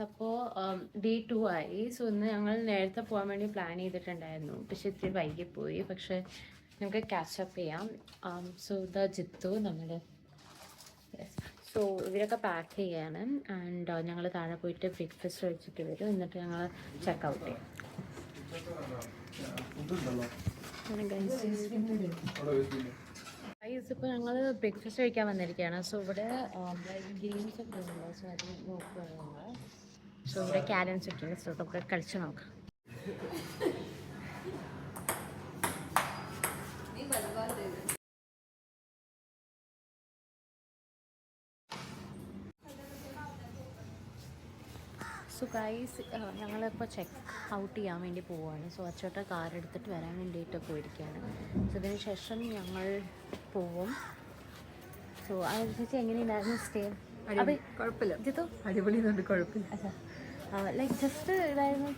അപ്പോൾ ഡേ 2 ആയി. സോ ഇന്ന് ഞങ്ങൾ നേരത്തെ പോകാൻ വേണ്ടി പ്ലാൻ ചെയ്തിട്ടുണ്ടായിരുന്നു, പക്ഷെ ഇത്തിരി വൈകിപ്പോയി. പക്ഷെ ഞങ്ങൾക്ക് ക്യാച്ചപ്പ് ചെയ്യാം. സോ ജിത്തു നമ്മുടെ സോ ഇവരൊക്കെ പാക്ക് ചെയ്യാണ്. ആൻഡ് ഞങ്ങൾ താഴെ പോയിട്ട് ബ്രേക്ക്ഫാസ്റ്റ് കഴിച്ചിട്ട് വരും. എന്നിട്ട് ഞങ്ങൾ ചെക്കൗട്ട് ചെയ്യും. ഇപ്പോൾ ഞങ്ങൾ ബ്രേക്ക്ഫാസ്റ്റ് കഴിക്കാൻ വന്നിരിക്കുകയാണ്. സോ ഇവിടെ ഗെയിംസ് ഒക്കെ ഉണ്ടല്ലോ. സോ അത് നോക്കുകയാണ് ഞങ്ങൾ. സോ ഇവിടെ ക്യാരംസ് ഒക്കെ. സോ നമുക്ക് കളിച്ച് നോക്കാം. സോ ഗൈസ്, ഞങ്ങളിപ്പോൾ ചെക്ക് ഔട്ട് ചെയ്യാൻ വേണ്ടി പോവുകയാണ്. സോ അച്ചോട്ട കാർ എടുത്തിട്ട് വരാൻ വേണ്ടിയിട്ട് പോയിരിക്കുകയാണ്. സോ അതിന് ശേഷം ഞങ്ങൾ പോവും. സോ ചേച്ചി എങ്ങനെയുണ്ടായിരുന്നു സ്റ്റേ? കുഴപ്പമില്ല ജിത്തു, അടിപൊളിയുണ്ട്, കുഴപ്പമില്ല. ലൈക്ക് ജസ്റ്റ് ഇതായിരുന്നു.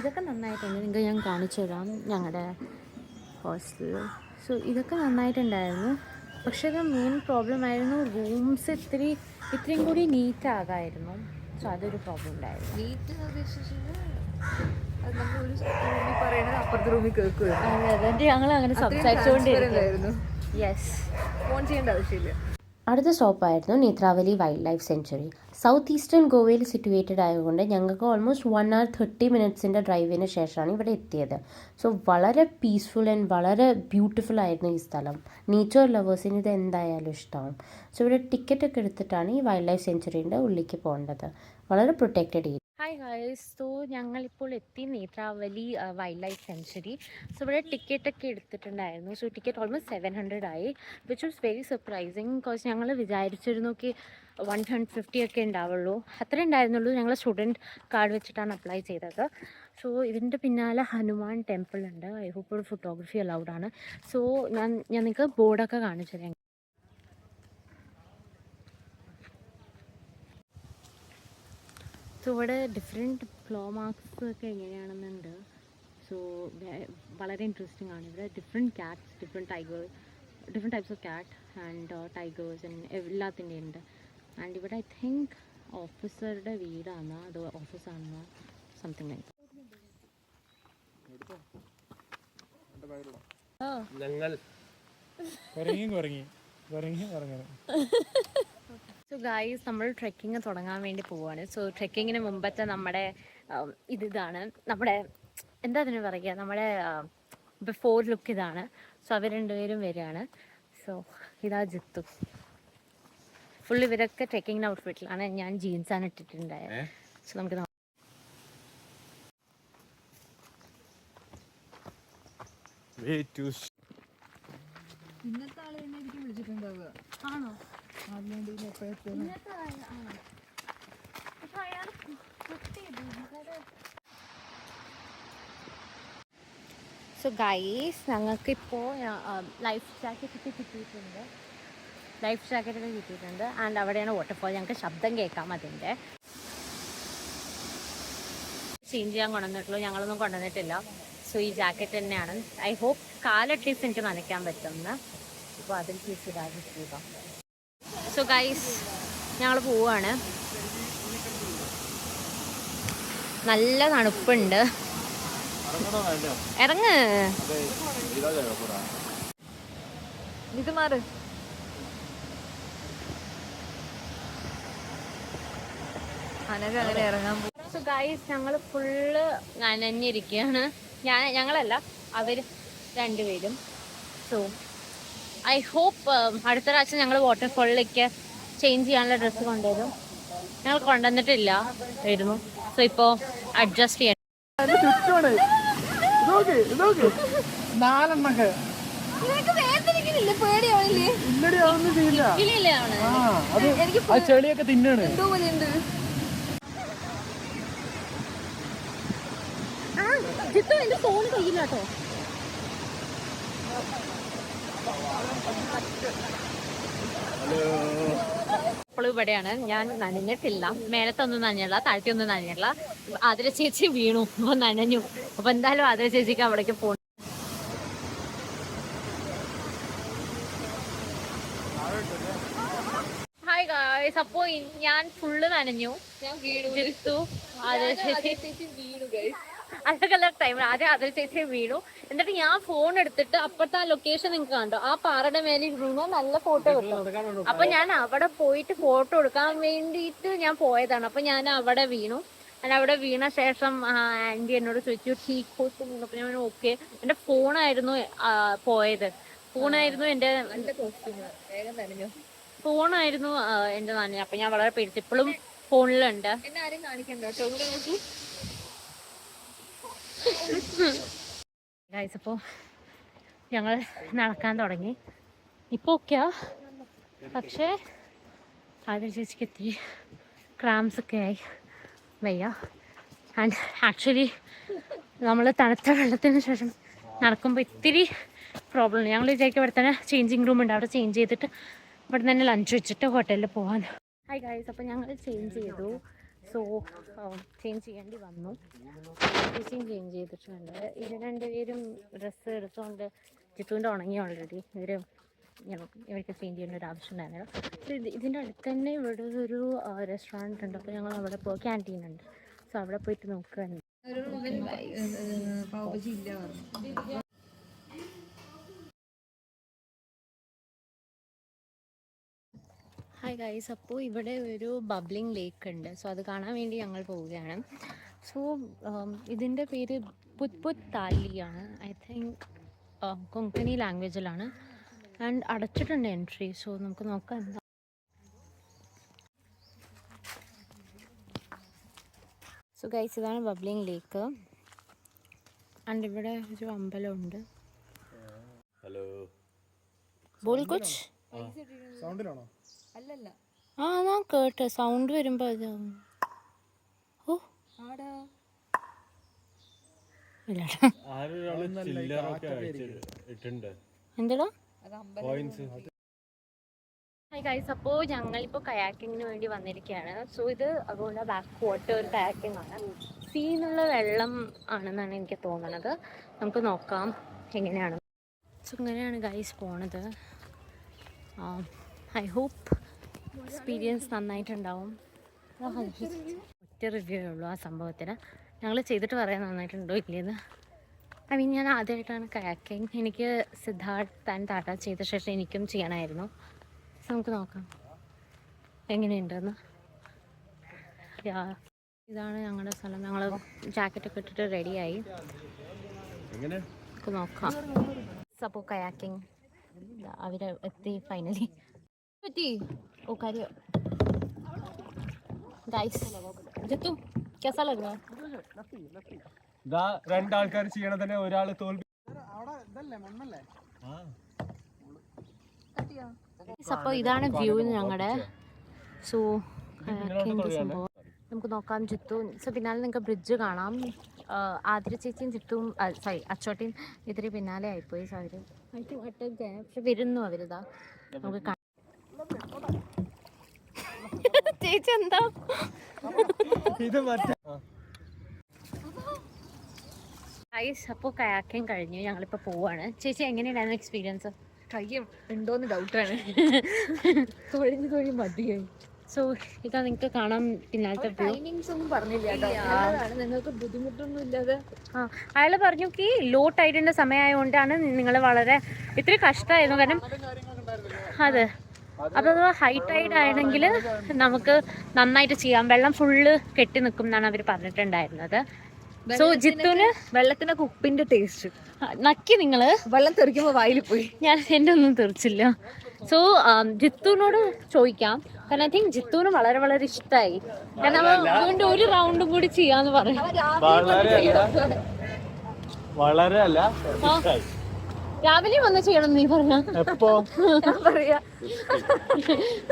ഇതൊക്കെ നന്നായിട്ടുണ്ട്. നിങ്ങൾക്ക് ഞാൻ കാണിച്ചു തരാം ഞങ്ങളുടെ ഹോസ്റ്റലിൽ. സോ ഇതൊക്കെ നന്നായിട്ടുണ്ടായിരുന്നു. പക്ഷേ ഇത് മെയിൻ പ്രോബ്ലം ആയിരുന്നു, റൂംസ് ഇത്രയും കൂടി നീറ്റ് ആകാമായിരുന്നു. സോ അതൊരു പ്രോബ്ലം ഉണ്ടായിരുന്നു. നീറ്റ് അപ്പുറത്തെ റൂമിൽ കേൾക്കുമായിരുന്നു. അതെ, ഞങ്ങൾ അങ്ങനെ സംസാരിച്ചുകൊണ്ടിരുന്നു. യെസ്, ഫോൺ ചെയ്യേണ്ട ആവശ്യമില്ല. അടുത്ത സ്റ്റോപ്പായിരുന്നു Netravali wildlife sanctuary. South eastern ഗോവയിൽ സിറ്റുവേറ്റഡ് ആയതുകൊണ്ട് ഞങ്ങൾക്ക് ഓൾമോസ്റ്റ് 1 hour 30 minutes ഡ്രൈവിന് ശേഷമാണ് ഇവിടെ എത്തിയത്. സോ വളരെ പീസ്ഫുൾ ആൻഡ് വളരെ ബ്യൂട്ടിഫുൾ ആയിരുന്നു ഈ സ്ഥലം. നേച്ചർ ലവേഴ്സിന് ഇത് എന്തായാലും ഇഷ്ടമാവും. സോ ഇവിടെ ടിക്കറ്റ് ഒക്കെ എടുത്തിട്ടാണ് ഈ വൈൽഡ് ലൈഫ് സെഞ്ച്വറീൻ്റെ ഉള്ളിലേക്ക് പോകേണ്ടത്. വളരെ protected area. Hi guys, so ഞങ്ങളിപ്പോൾ എത്തി നേത്രാവലി വൈൽഡ് ലൈഫ് സെഞ്ച്വറി. സോ ഇവിടെ ടിക്കറ്റൊക്കെ എടുത്തിട്ടുണ്ടായിരുന്നു. സോ ടിക്കറ്റ് ഓൾമോസ്റ്റ് 700 ആയി, which was very surprising. Because ഞങ്ങൾ വിചാരിച്ചിരുന്നു 150 ഒക്കെ ഉണ്ടാവുള്ളൂ. അത്രേ ഉണ്ടായിരുന്നുള്ളൂ. ഞങ്ങൾ സ്റ്റുഡൻറ്റ് കാർഡ് വെച്ചിട്ടാണ് അപ്ലൈ ചെയ്തത്. സോ ഇതിൻ്റെ പിന്നാലെ ഹനുമാൻ ടെമ്പിൾ ഉണ്ട്. ഐ ഹോപ്പ് ഒരു ഫോട്ടോഗ്രഫി അലൗഡ് ആണ്. സോ ഞാൻ നിങ്ങൾക്ക് ബോർഡൊക്കെ കാണിച്ചു തരാം. സോ ഇവിടെ ഡിഫറെൻറ്റ് ഫ്ലോ മാർക്സ് ഒക്കെ എങ്ങനെയാണെന്നുണ്ട്. സോ വളരെ ഇൻട്രസ്റ്റിംഗ് ആണ്. ഇവിടെ different cats, different types of cat and tigers and എല്ലാത്തിൻ്റെയും ഉണ്ട്. ആൻഡ് ഇവിടെ ഐ തിങ്ക് ഓഫീസറുടെ വീടാണ്, അത് ഓഫീസാണെന്ന് സംതിങ് ലൈക്ക്. സോ ഗൈസ്, നമ്മൾ ട്രെക്കിങ് തുടങ്ങാൻ വേണ്ടി പോവുകയാണ്. സോ ട്രെക്കിങ്ങിന് മുമ്പത്തെ നമ്മുടെ ഇതാണ് നമ്മുടെ എന്താ അതിന് പറയുക, നമ്മുടെ ബിഫോർ ലുക്ക് ഇതാണ്. സോ അവർ രണ്ടുപേരും വരികയാണ്. സോ ഇതാ ജിത്തു. ഫുൾ ഇവരൊക്കെ ട്രെക്കിങ്ങിന് ഔട്ട്ഫിറ്റിലാണ്. ഞാൻ ജീൻസാണ് ഇട്ടിട്ടുണ്ടായത്. സോ നമുക്ക് ഇന്നത്തെ ആളെ തന്നെ എനിക്ക് വിളിച്ചിട്ടുണ്ടാവുക. ആണോ? സോ ഗൈസ്, ഞങ്ങൾക്കിപ്പോൾ ലൈഫ് ജാക്കറ്റൊക്കെ കിട്ടിയിട്ടുണ്ട്. ആൻഡ് അവിടെയാണ് വാട്ടർഫോൾ. ഞങ്ങൾക്ക് ശബ്ദം കേൾക്കാം അതിൻ്റെ. ചേഞ്ച് ചെയ്യാൻ കൊണ്ടുവന്നിട്ടുള്ളൂ, ഞങ്ങളൊന്നും കൊണ്ടുവന്നിട്ടില്ല. സോ ഈ ജാക്കറ്റ് തന്നെയാണ്. ഐ ഹോപ്പ് അറ്റ്ലീസ്റ്റ് എനിക്ക് നനയ്ക്കാൻ പറ്റുമെന്ന്. അപ്പോൾ അതിൽ ചേച്ചി ഇതാക്കിയിട്ടാം. സോ ഗൈസ്, ഞങ്ങൾ പോവാണ്. നല്ല തണുപ്പുണ്ട്. ഇറങ്ങ്. ഇത് മാറ്. അങ്ങനെ ഇറങ്ങാൻ പോകും. സോ ഗൈസ്, ഞങ്ങൾ ഫുള്ള് നനഞ്ഞിരിക്കുകയാണ്. ഞങ്ങളല്ല, അവർ രണ്ടുപേരും. സോ ഐ ഹോപ്പ് അടുത്ത പ്രാവശ്യം ഞങ്ങൾ വാട്ടർഫോളിലേക്ക് ചേഞ്ച് ചെയ്യാനുള്ള ഡ്രസ്സ് കൊണ്ടുവരും. ഞങ്ങൾ കൊണ്ടുവന്നിട്ടില്ല വരുന്നു. സോ ഇപ്പോൾ അഡ്ജസ്റ്റ് ചെയ്യണം. ചെളിയൊക്കെ തിന്നാണ്. ജിത്തു, എന്റെ ഫോൺ കയ്യിലാട്ടോ. ഇപ്പോഴും ഇവിടെയാണ്. ഞാൻ നനഞ്ഞിട്ടില്ല. മേലത്തൊന്നും നനഞ്ഞില്ല, താഴ്ത്തിയൊന്നും നനഞ്ഞില്ല. ആതിര ചേച്ചി വീണു, അപ്പോൾ നനഞ്ഞു. അപ്പോൾ എന്തായാലും ആതിര ചേച്ചിക്ക് അവിടേക്ക് പോകണം. ഹായ് ഗായ്സ്, അപ്പോൾ ഞാൻ ഫുള്ള് നനഞ്ഞു. ജിത്തു അതൊക്കെ ടൈമിൽ ആദ്യം അതിൽ ചേച്ചി വീണു. എന്നിട്ട് ഞാൻ ഫോൺ എടുത്തിട്ട് അപ്പുറത്തെ ആ ലൊക്കേഷൻ നിങ്ങൾക്ക് കണ്ടോ, ആ പാറയുടെ മേലെ വീണു നല്ല ഫോട്ടോ കിട്ടും. അപ്പൊ ഞാൻ അവിടെ പോയിട്ട് ഫോട്ടോ എടുക്കാൻ വേണ്ടിയിട്ട് ഞാൻ പോയതാണ്. അപ്പൊ ഞാൻ അവിടെ വീണു. ഞാൻ അവിടെ വീണ ശേഷം ആന്റി എന്നോട് ചോദിച്ചു ടീക്ക് പോസ്റ്റ് വീണപ്പോ ഞാൻ ഓക്കെ. എന്റെ ഫോണായിരുന്നു പോയത്. ഫോണായിരുന്നു എന്റെ ഫോണായിരുന്നു എന്റെ നനഞ്ഞ. അപ്പൊ ഞാൻ വളരെ പേടിച്ചു. ഇപ്പോഴും ഫോണിലുണ്ട്. എന്നെ ആരും കാണിക്കണ്ട കേട്ടോ. ഇവിടെ നോക്കൂ ഗൈസ്, അപ്പോൾ ഞങ്ങൾ നടക്കാൻ തുടങ്ങി. ഇപ്പോൾ ഒക്കെയാ, പക്ഷേ ആദ്യം ചേച്ചിക്ക് ഇത്തിരി ക്രാംസ് ഒക്കെ ആയി വയ്യ. ആൻഡ് ആക്ച്വലി നമ്മൾ തണുത്ത വെള്ളത്തിന് ശേഷം നടക്കുമ്പോൾ ഇത്തിരി പ്രോബ്ലം ഉണ്ട്. ഞങ്ങൾ വിചാരിക്കും ഇവിടെ തന്നെ ചേഞ്ചിങ് റൂം ഉണ്ട്, അവിടെ ചേഞ്ച് ചെയ്തിട്ട് ഇവിടെ തന്നെ ലഞ്ച് വെച്ചിട്ട് ഹോട്ടലിൽ പോകാൻ. ഹായ് ഗൈസ്, അപ്പോൾ ഞങ്ങൾ ചേഞ്ച് ചെയ്തു. സോ ചേഞ്ച് ചെയ്യേണ്ടി വന്നു. ചേച്ചിയും ചേഞ്ച് ചെയ്തിട്ടുണ്ട്. ഇത് രണ്ടുപേരും ഡ്രസ്സ് എടുത്തുകൊണ്ട് ജിത്തുവിൻ്റെ ഉണങ്ങി ഓൾറെഡി. ഇവർക്ക് ചേഞ്ച് ചെയ്യേണ്ട ഒരു ആവശ്യം ഉണ്ടായിരുന്നില്ല. ഇതിൻ്റെ അടുത്ത് തന്നെ ഇവിടെ ഒരു റെസ്റ്റോറൻറ്റ് ഉണ്ട്. അപ്പോൾ ഞങ്ങൾ അവിടെ പോയി, ക്യാൻറ്റീൻ ഉണ്ട്. സോ അവിടെ പോയിട്ട് നോക്കുകയാണ്. പാവജി ഇല്ല പറഞ്ഞു. ഹായ് ഗൈസ്, അപ്പോൾ ഇവിടെ ഒരു ബബ്ലിംഗ് ലേക്ക് ഉണ്ട്. സോ അത് കാണാൻ വേണ്ടി ഞങ്ങൾ പോവുകയാണ്. സോ ഇതിൻ്റെ പേര് പുത് താലിയാണ്. ഐ തിങ്ക് കൊങ്കണി ലാംഗ്വേജിലാണ്. ആൻഡ് അടച്ചിട്ടുണ്ട് എൻട്രി. സോ നമുക്ക് നോക്കാം എന്താ. സോ ഗൈസ്, ഇതാണ് ബബ്ലിംഗ് ലേക്ക്. ആൻഡ് ഇവിടെ ഒരു അമ്പലമുണ്ട്. ഹലോ, ബോൾ കുച്ച് സൗണ്ടിലാണോ? അല്ലല്ല ആ ഞാൻ കേട്ട് സൗണ്ട് വരുമ്പോ അത് ഓ ആടാ എന്താടാ. അത് അമ്പലം. ഹായ് ഗൈസ്, അപ്പോൾ ഞങ്ങളിപ്പോൾ കയാക്കിങ്ങിന് വേണ്ടി വന്നിരിക്കുകയാണ്. സോ ഇത് അതുകൊണ്ട് ബാക്ക് വാട്ടർ ഒരു കയാക്കിംഗ് ആണ്. സീന്നുള്ള വെള്ളം ആണെന്നാണ് എനിക്ക് തോന്നുന്നത്. നമുക്ക് നോക്കാം എങ്ങനെയാണ്. സോ ഇങ്ങനെയാണ് ഗൈസ് പോണത്. ഐ ഹോപ്പ് എക്സ്പീരിയൻസ് നന്നായിട്ടുണ്ടാവും. ഒറ്റ റിവ്യൂ ഉള്ളൂ ആ സംഭവത്തിന്. ഞങ്ങൾ ചെയ്തിട്ട് പറയാൻ നന്നായിട്ടുണ്ടോ ഇല്ലേന്ന്. ഐ മീൻ, ഞാൻ ആദ്യമായിട്ടാണ് കയാക്കിങ്. എനിക്ക് സിദ്ധാർത്ഥ് ആൻഡ് ടാറ്റ ചെയ്ത ശേഷം എനിക്കും ചെയ്യണമായിരുന്നു. സോ നമുക്ക് നോക്കാം എങ്ങനെയുണ്ടെന്ന്. ഇതാണ് ഞങ്ങളുടെ സ്ഥലം. ഞങ്ങൾ ജാക്കറ്റൊക്കെ ഇട്ടിട്ട് റെഡിയായി. നമുക്ക് നോക്കാം. സപ്പോ കയാക്കിങ് അവർ എത്തി ഫൈനലി. പറ്റി ഓ കാര്യ ഗൈസ്. ജിത്തു कैसा लग रहा है? രണ്ടാൾക്കാർ ചെയ്യണ തന്നെ ഒരാൾ തോൽവി. അപ്പോൾ ഇതാണ് വ്യൂ ഞങ്ങളുടെ. സോ സംഭവം നമുക്ക് നോക്കാം. ജിത്തു സോ പിന്നാലെ നിങ്ങൾക്ക് ബ്രിഡ്ജ് കാണാം. ആതിര ചേച്ചിയും ജിത്തുവും സോറി അച്ചോട്ടിയും ഇത്തിരി പിന്നാലെ ആയിപ്പോയി. സോ അവർ പക്ഷെ വരുന്നു അവരിതാ. നമുക്ക് ചേച്ചി എന്താ അപ്പോൾ കയാക്കിങ് കഴിഞ്ഞു. ഞങ്ങളിപ്പോൾ പോവാണ്. ചേച്ചി എങ്ങനെയുണ്ടായിരുന്നു എക്സ്പീരിയൻസ്? കയ്യം ഉണ്ടോന്ന് ഡൗട്ടാണ്. തൊഴിഞ്ഞ് മതിയായി. സോ ഇതാ നിങ്ങൾക്ക് കാണാം പിന്നാലത്തെ വ്യൂ. ടൈമിങ്സ് ഒന്നും പറഞ്ഞില്ല. നിങ്ങൾക്ക് ബുദ്ധിമുട്ടൊന്നും ഇല്ലാതെ. അയാൾ പറഞ്ഞു ലോ ടൈഡിൻ്റെ സമയമായതുകൊണ്ടാണ് നിങ്ങൾ വളരെ ഇത്തിരി കഷ്ടമായിരുന്നു. കാരണം അതെ, അപ്പോൾ ഹൈ ടൈഡ് ആണെങ്കിൽ നമുക്ക് നന്നായിട്ട് ചെയ്യാം. വെള്ളം ഫുള്ള് കെട്ടി നിൽക്കും എന്നാണ് അവർ പറഞ്ഞിട്ടുണ്ടായിരുന്നത്. സോ ജിത്തുവിന് വെള്ളത്തിനൊക്കെ ഉപ്പിന്റെ ടേസ്റ്റ് നക്കി നിങ്ങൾ വെള്ളം തെറിക്കുമ്പോൾ വായിൽ പോയി. ഞാൻ എൻ്റെ ഒന്നും തെറിച്ചില്ല. സോ ജിത്തുവിനോട് ചോദിക്കാം. കാരണം ഐ തിങ്ക് ജിത്തുവിന് വളരെ വളരെ ഇഷ്ടമായി. കാരണം അതുകൊണ്ട് ഒരു റൗണ്ടും കൂടി ചെയ്യാന്ന് പറഞ്ഞു. വളരെ അല്ല, രാവിലെ വന്ന് ചെയ്യണം നീ പറഞ്ഞ. പറയാ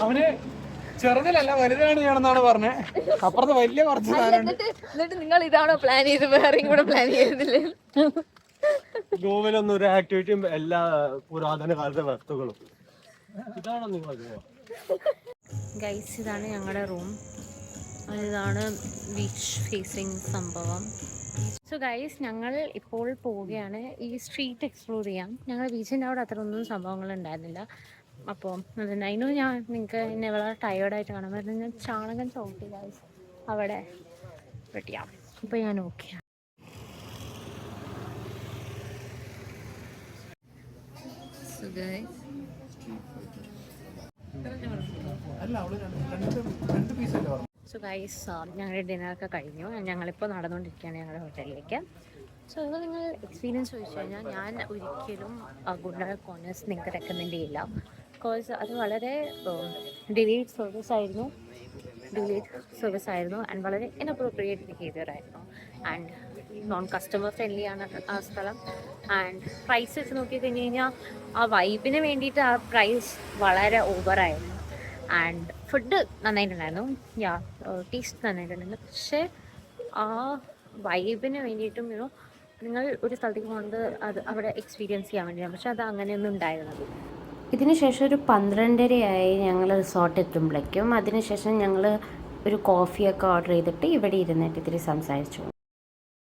അവന് ചെറുതിലല്ല വലുതാണ് ചെയ്യണമെന്നാണ് പറഞ്ഞത്. അപ്പുറത്ത് വലിയ കുറച്ച് എന്നിട്ട് നിങ്ങൾ ഇതാണോ പ്ലാൻ ചെയ്ത് വേറെയും കൂടെ പ്ലാൻ ചെയ്തില്ലേ? ഗോവയിലൊന്നും ഒരു ആക്ടിവിറ്റിയും എല്ലാ പുരാതന കാലത്തെ വസ്തുക്കളും ഇതാണോ നിങ്ങൾ ഗൈസ്? ഇതാണ് ഞങ്ങളുടെ റൂം. ഇതാണ് ബീച്ച് ഫേസിങ് സംഭവം. സോ ഗൈസ്, ഞങ്ങൾ ഇപ്പോൾ പോവുകയാണ് ഈ സ്ട്രീറ്റ് എക്സ്പ്ലോർ ചെയ്യാം. ഞങ്ങൾ ബീച്ചിൻ്റെ അവിടെ അത്ര ഒന്നും സംഭവങ്ങൾ ഉണ്ടായിരുന്നില്ല. അപ്പോൾ അതുകൊണ്ട് അതിനും ഞാൻ നിങ്ങൾക്ക് എന്നെ വളരെ ടയേർഡായിട്ട് കാണാൻ പറ്റും. ഞാൻ ചാണകം ചവിട്ടി ഗൈസ് അവിടെ റെഡിയാ. അപ്പോൾ ഞാൻ ഓക്കെ. സോ ഗൈസ് ഞങ്ങളുടെ ഡിന്നറൊക്കെ കഴിഞ്ഞു. ഞങ്ങളിപ്പോൾ നടന്നുകൊണ്ടിരിക്കുകയാണ് ഞങ്ങളുടെ ഹോട്ടലിലേക്ക്. സോ അത് നിങ്ങൾ എക്സ്പീരിയൻസ് ചോദിച്ചു കഴിഞ്ഞാൽ ഞാൻ ഒരിക്കലും ഗുണ്ട കോർണേഴ്സ് നിങ്ങൾക്ക് റെക്കമെൻഡ് ചെയ്യില്ല. ബിക്കോസ് അത് വളരെ ഡിലേഡ് സർവീസ് ആയിരുന്നു ആൻഡ് വളരെ ഇൻഅപ്രോപ്രിയേറ്റ് ബിഹേവിയർ ആയിരുന്നു. ആൻഡ് നോൺ കസ്റ്റമർ ഫ്രണ്ട്ലി ആണ് ആ സ്ഥലം. ആൻഡ് പ്രൈസ് വെച്ച് നോക്കിക്കഴിഞ്ഞ് കഴിഞ്ഞാൽ ആ വൈബിന് വേണ്ടിയിട്ട് ആ പ്രൈസ് വളരെ ഓവറായിരുന്നു. ആൻഡ് ഫുഡ് നന്നായിട്ടുണ്ടായിരുന്നു, ടേസ്റ്റ് നന്നായിട്ടുണ്ടായിരുന്നു. പക്ഷേ ആ വൈബിന് വേണ്ടിയിട്ടും നിങ്ങൾ ഒരു സ്ഥലത്തേക്ക് പോകുന്നത് അത് അവിടെ എക്സ്പീരിയൻസ് ചെയ്യാൻ വേണ്ടിയാണ്. പക്ഷെ അത് അങ്ങനെയൊന്നും ഉണ്ടായിരുന്നത്. ഇതിനുശേഷം ഒരു 12:30 ഞങ്ങൾ റിസോർട്ട് എത്തുമ്പോഴേക്കും. അതിനുശേഷം ഞങ്ങൾ ഒരു കോഫിയൊക്കെ ഓർഡർ ചെയ്തിട്ട് ഇവിടെ ഇരുന്നിട്ട് ഇത്തിരി സംസാരിച്ചു.